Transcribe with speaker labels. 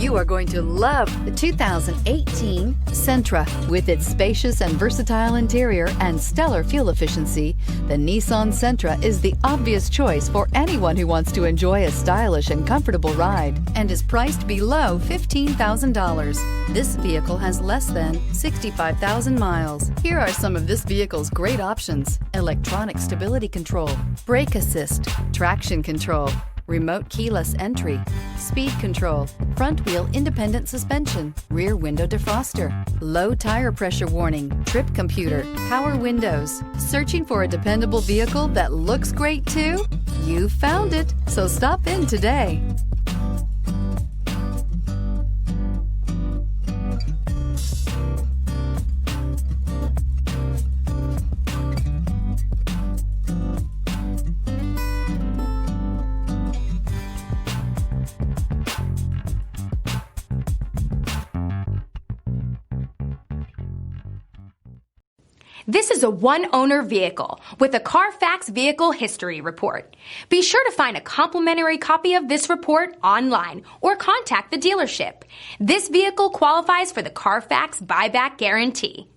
Speaker 1: You are going to love the 2018 Sentra. With its spacious and versatile interior and stellar fuel efficiency, the Nissan Sentra is the obvious choice for anyone who wants to enjoy a stylish and comfortable ride and is priced below $15,000. This vehicle has less than 65,000 miles. Here are some of this vehicle's great options: electronic stability control, brake assist, traction control, remote keyless entry, speed control, front wheel independent suspension, rear window defroster, low tire pressure warning, trip computer, power windows. Searching for a dependable vehicle that looks great too? You found it, so stop in today.
Speaker 2: This is a one-owner vehicle with a Carfax Vehicle History Report. Be sure to find a complimentary copy of this report online or contact the dealership. This vehicle qualifies for the Carfax Buyback Guarantee.